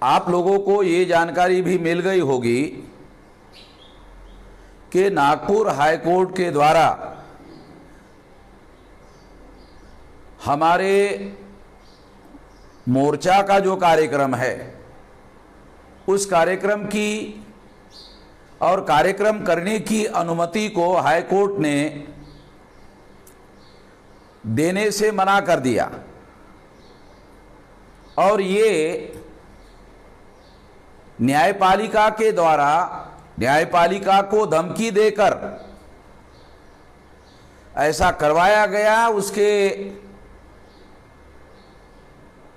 आप लोगों को ये जानकारी भी मिल गई होगी कि नागपुर हाई कोर्ट के द्वारा हमारे मोर्चा का जो कार्यक्रम है, उस कार्यक्रम की और कार्यक्रम करने की अनुमति को हाई कोर्ट ने देने से मना कर दिया। और ये न्यायपालिका के द्वारा न्यायपालिका को धमकी देकर ऐसा करवाया गया।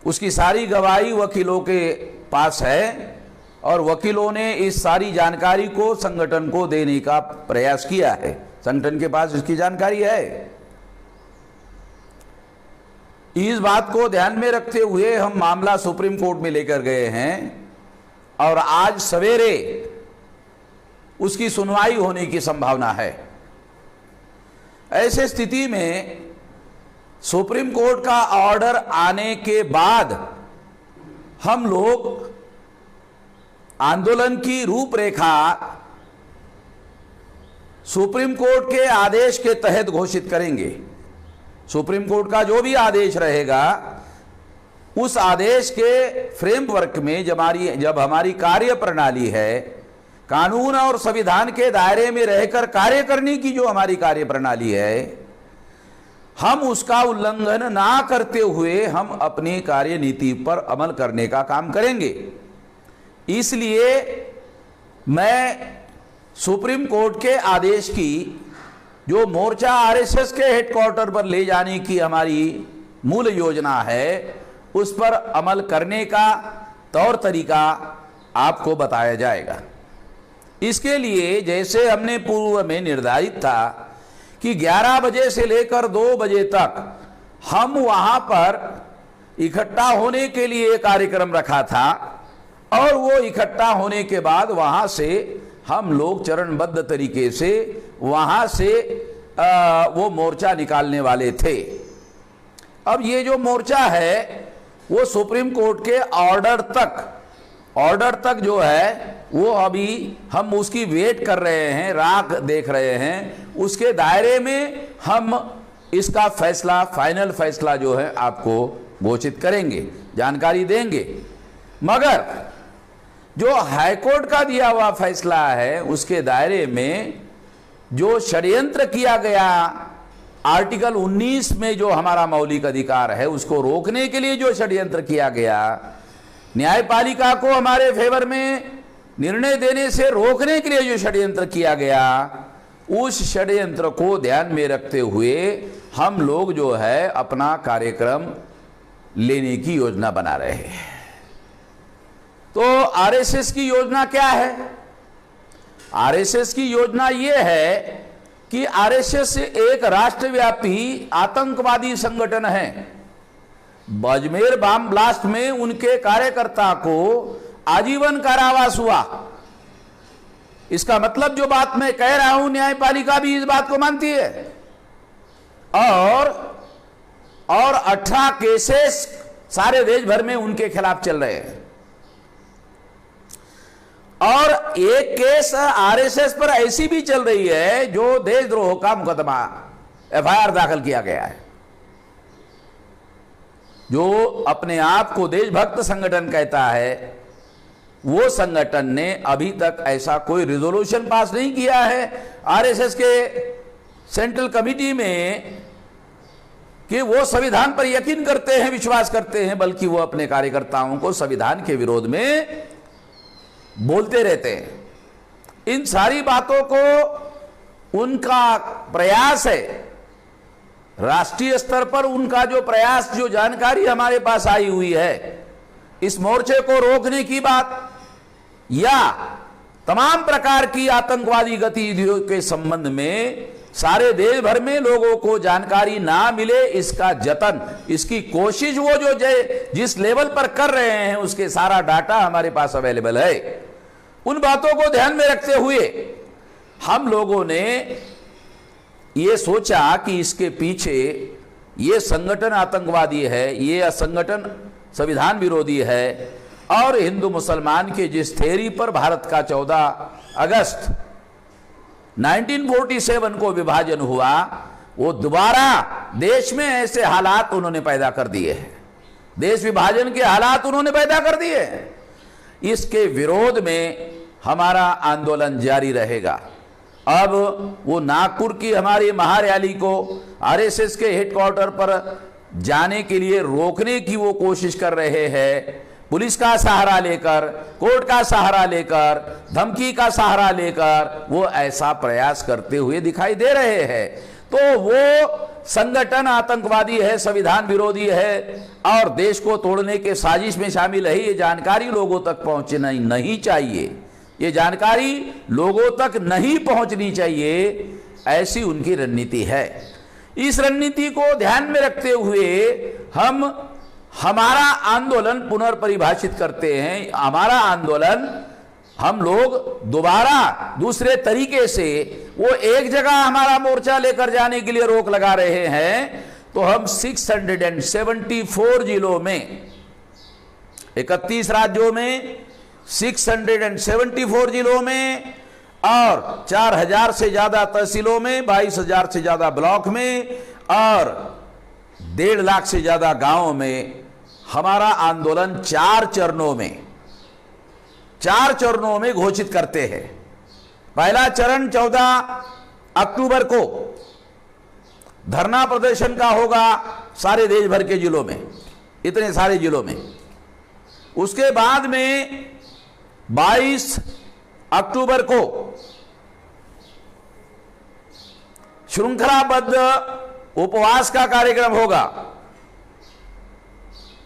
उसकी सारी गवाही वकीलों के पास है और वकीलों ने इस सारी जानकारी को संगठन को देने का प्रयास किया है। संगठन के पास इसकी जानकारी है। इस बात को ध्यान में रखते हुए हम मामला सुप्रीम कोर्ट में लेकर गए हैं और आज सवेरे उसकी सुनवाई होने की संभावना है। ऐसे स्थिति में सुप्रीम कोर्ट का ऑर्डर आने के बाद हम लोग आंदोलन की रूपरेखा सुप्रीम कोर्ट के आदेश के तहत घोषित करेंगे। सुप्रीम कोर्ट का जो भी आदेश रहेगा, उस आदेश के फ्रेमवर्क में जब हमारी कार्य प्रणाली है, कानून और संविधान के दायरे में रहकर कार्य करने की जो हमारी कार्य प्रणाली है, हम उसका उल्लंघन ना करते हुए हम अपनी कार्य नीति पर अमल करने का काम करेंगे। इसलिए मैं सुप्रीम कोर्ट के आदेश की जो मोर्चा आरएसएस के हेडक्वार्टर पर ले जाने की हमारी मूल योजना है, उस पर अमल करने का तौर तरीका आपको बताया जाएगा। इसके लिए जैसे हमने पूर्व में निर्धारित था कि 11 बजे से लेकर 2 बजे तक हम वहां पर इकट्ठा होने के लिए कार्यक्रम रखा था और वो इकट्ठा होने के बाद वहां से हम लोग चरणबद्ध तरीके से वहां से वो मोर्चा निकालने वाले थे। अब ये जो मोर्चा है वो सुप्रीम कोर्ट के ऑर्डर तक जो है वो अभी हम उसकी वेट कर रहे हैं, राह देख रहे हैं। उसके दायरे में हम इसका फैसला, फाइनल फैसला जो है आपको घोषित करेंगे, जानकारी देंगे। मगर जो हाईकोर्ट का दिया हुआ फैसला है, उसके दायरे में जो षड्यंत्र किया गया, आर्टिकल 19 में जो हमारा मौलिक अधिकार है उसको रोकने के लिए जो षड्यंत्र किया गया, न्यायपालिका को हमारे फेवर में निर्णय देने से रोकने के लिए जो षड्यंत्र किया गया, उस षड्यंत्र को ध्यान में रखते हुए हम लोग जो है अपना कार्यक्रम लेने की योजना बना रहे हैं। तो आरएसएस की योजना क्या है? आरएसएस की योजना यह है कि आरएसएस एक राष्ट्रव्यापी आतंकवादी संगठन है। अजमेर बम ब्लास्ट में उनके कार्यकर्ता को आजीवन कारावास हुआ। इसका मतलब जो बात मैं कह रहा हूं, न्यायपालिका भी इस बात को मानती है। और 18 केसेस सारे देश भर में उनके खिलाफ चल रहे हैं और एक केस आरएसएस पर ऐसी भी चल रही है जो देशद्रोह का मुकदमा एफआईआर दाखिल किया गया है। जो अपने आप को देशभक्त संगठन कहता है, वो संगठन ने अभी तक ऐसा कोई रिजोल्यूशन पास नहीं किया है आरएसएस के सेंट्रल कमिटी में कि वो संविधान पर यकीन करते हैं, विश्वास करते हैं, बल्कि वो अपने कार्यकर्ताओं को संविधान के विरोध में बोलते रहते हैं। इन सारी बातों को उनका प्रयास है, राष्ट्रीय स्तर पर उनका जो प्रयास, जो जानकारी हमारे पास आई हुई है, इस मोर्चे को रोकने की बात या तमाम प्रकार की आतंकवादी गतिविधियों के संबंध में सारे देश भर में लोगों को जानकारी ना मिले, इसका जतन, इसकी कोशिश वो जो जिस लेवल पर कर रहे हैं, उसके सारा डाटा हमारे पास अवेलेबल है। उन बातों को ध्यान में रखते हुए हम लोगों ने ये सोचा कि इसके पीछे ये संगठन आतंकवादी है, ये संगठन संविधान विरोधी है और हिंदू मुसलमान के जिस थ्योरी पर भारत का 14 अगस्त 1947 को विभाजन हुआ, वो दोबारा देश में ऐसे हालात उन्होंने पैदा कर दिए हैं, देश विभाजन के हालात उन्होंने पैदा कर दिए हैं। इसके विरोध में हमारा आंदोलन जारी रहेगा। अब वो नागपुर की हमारी महारैली को आरएसएस के हेडक्वार्टर पर जाने के लिए रोकने की वो कोशिश कर रहे हैं, पुलिस का सहारा लेकर, कोर्ट का सहारा लेकर, धमकी का सहारा लेकर वो ऐसा प्रयास करते हुए दिखाई दे रहे हैं। तो वो संगठन आतंकवादी है, संविधान विरोधी है और देश को तोड़ने के साजिश में शामिल है। ये जानकारी लोगों तक पहुंचना नहीं चाहिए, ये जानकारी लोगों तक नहीं पहुंचनी चाहिए, ऐसी उनकी रणनीति है। इस रणनीति को ध्यान में रखते हुए हम हमारा आंदोलन पुनर्परिभाषित करते हैं। हमारा आंदोलन हम लोग दोबारा दूसरे तरीके से, वो एक जगह हमारा मोर्चा लेकर जाने के लिए रोक लगा रहे हैं, तो हम 674 जिलों में, 31 राज्यों में, 674 जिलों में और 4000 से ज्यादा तहसीलों में, 22,000 से ज्यादा ब्लॉक में और 1.5 लाख से ज्यादा गांवों में हमारा आंदोलन 4 चरणों में घोषित करते हैं। पहला चरण 14 अक्टूबर को धरना प्रदर्शन का होगा सारे देश भर के जिलों में, इतने सारे जिलों में। उसके बाद में 22 अक्टूबर को श्रृंखलाबद्ध उपवास का कार्यक्रम होगा।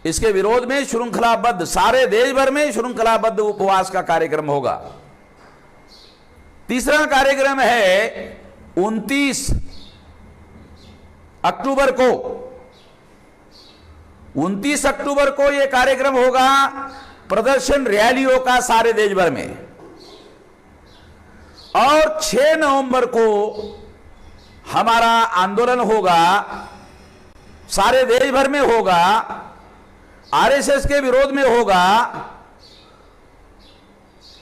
इसके विरोध में श्रृंखलाबद्ध, सारे देश भर में श्रृंखलाबद्ध उपवास का कार्यक्रम होगा। तीसरा कार्यक्रम है 29 अक्टूबर को। 29 अक्टूबर को यह कार्यक्रम होगा प्रदर्शन रैलियों का सारे देश भर में। और 6 नवंबर को हमारा आंदोलन होगा, सारे देश भर में होगा, आरएसएस के विरोध में होगा,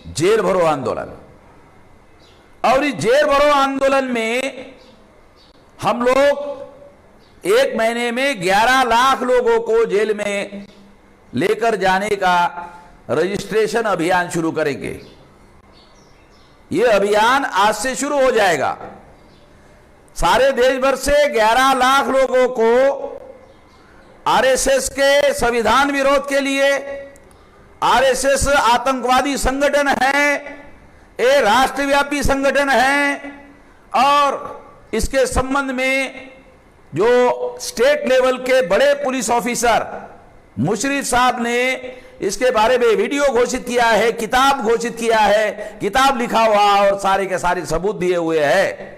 जेल भरो आंदोलन। और इस जेल भरो आंदोलन में हम लोग 1 महीने में 11 लाख लोगों को जेल में लेकर जाने का रजिस्ट्रेशन अभियान शुरू करेंगे। यह अभियान आज से शुरू हो जाएगा। सारे देश भर से 11 लाख लोगों को आरएसएस के संविधान विरोध के लिए, आरएसएस आतंकवादी संगठन है, ये राष्ट्रव्यापी संगठन है और इसके संबंध में जो स्टेट लेवल के बड़े पुलिस ऑफिसर मुशर्रफ साहब ने इसके बारे में वीडियो घोषित किया है, किताब घोषित किया है, किताब लिखा हुआ और सारे के सारे सबूत दिए हुए हैं।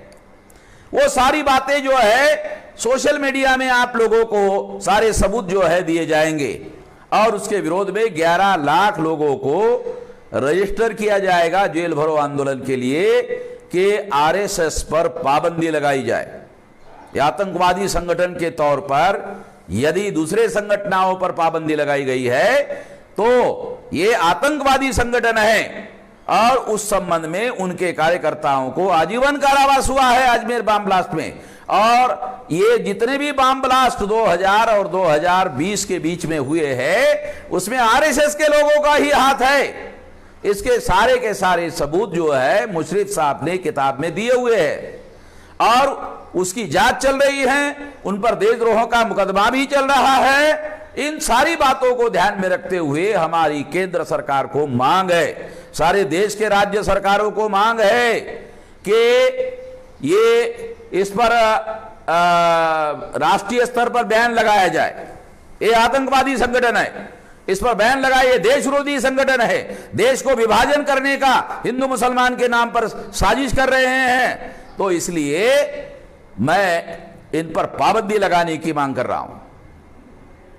वो सारी बातें जो है सोशल मीडिया में आप लोगों को सारे सबूत जो है दिए जाएंगे और उसके विरोध में 11 लाख लोगों को रजिस्टर किया जाएगा जेल भरो आंदोलन के लिए कि आरएसएस पर पाबंदी लगाई जाए। आतंकवादी संगठन के तौर पर यदि दूसरे संगठनों पर पाबंदी लगाई गई है तो ये आतंकवादी संगठन है और उस संबंध में उनके कार्यकर्ताओं को आजीवन कारावास हुआ है अजमेर बम ब्लास्ट में। और ये जितने भी बम ब्लास्ट 2000 और 2020 के बीच में हुए हैं उसमें आरएसएस के लोगों का ही हाथ है। इसके सारे के सारे सबूत जो है मुशर्रफ साहब ने किताब में दिए हुए हैं और उसकी जांच चल रही है, उन पर देशद्रोह का मुकदमा भी चल रहा है। इन सारी बातों को ध्यान में रखते हुए हमारी केंद्र सरकार को मांग है, सारे देश के राज्य सरकारों को मांग है कि ये इस पर राष्ट्रीय स्तर पर बैन लगाया जाए। ये आतंकवादी संगठन है, इस पर बैन लगाए। ये देश विरोधी संगठन है, देश को विभाजन करने का हिंदू मुसलमान के नाम पर साजिश कर रहे हैं। तो इसलिए मैं इन पर पाबंदी लगाने की मांग कर रहा हूं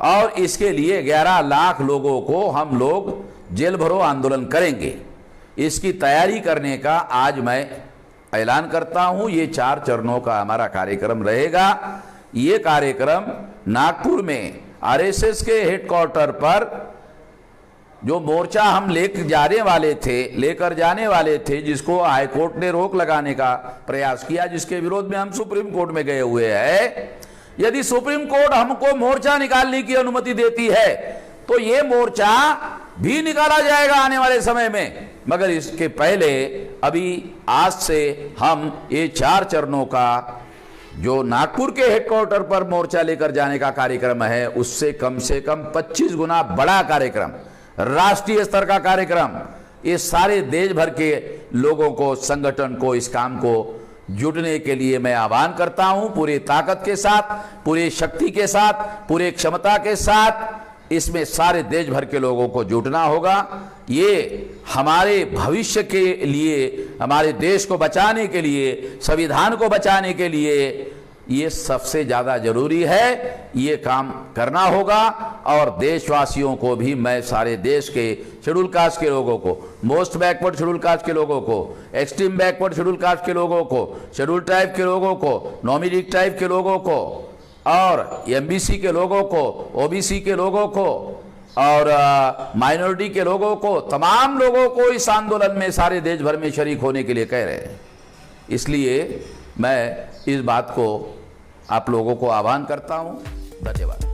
और इसके लिए 11 लाख लोगों को हम लोग जेल भरो आंदोलन करेंगे। इसकी तैयारी करने का आज मैं ऐलान करता हूं। ये 4 चरणों का हमारा कार्यक्रम रहेगा। ये कार्यक्रम नागपुर में आरएसएस के हेडक्वार्टर पर जो मोर्चा हम लेकर जाने वाले थे, जिसको हाईकोर्ट ने रोक लगाने का प्रयास किया, जिसके विरोध में हम सुप्रीम कोर्ट में गए हुए हैं, यदि सुप्रीम कोर्ट हमको मोर्चा निकालने की अनुमति देती है तो ये मोर्चा भी निकाला जाएगा आने वाले समय में। मगर इसके पहले अभी आज से हम ये 4 चरणों का जो नागपुर के हेडक्वार्टर पर मोर्चा लेकर जाने का कार्यक्रम है, उससे कम 25 गुना बड़ा कार्यक्रम, राष्ट्रीय स्तर का कार्यक्रम, ये सारे देश भर के लोगों को, संगठन को इस काम को जुटने के लिए मैं आह्वान करता हूं। पूरी ताकत के साथ, पूरी शक्ति के साथ, पूरे क्षमता के साथ इसमें सारे देश भर के लोगों को जुटना होगा। ये हमारे भविष्य के लिए, हमारे देश को बचाने के लिए, संविधान को बचाने के लिए ये सबसे ज़्यादा जरूरी है। ये काम करना होगा और देशवासियों को भी मैं सारे देश के शेड्यूल कास्ट के लोगों को, मोस्ट बैकवर्ड शेड्यूल कास्ट के लोगों को, एक्सट्रीम बैकवर्ड शेड्यूल कास्ट के लोगों को, शेड्यूल ट्राइब के लोगों को, नॉमिनेटेड ट्राइब के लोगों को और एमबीसी के लोगों को, ओबीसी के लोगों को और माइनॉरिटी के लोगों को, तमाम लोगों को इस आंदोलन में सारे देश भर में शरीक होने के लिए कह रहे हैं। इसलिए मैं इस बात को आप लोगों को आह्वान करता हूं। धन्यवाद।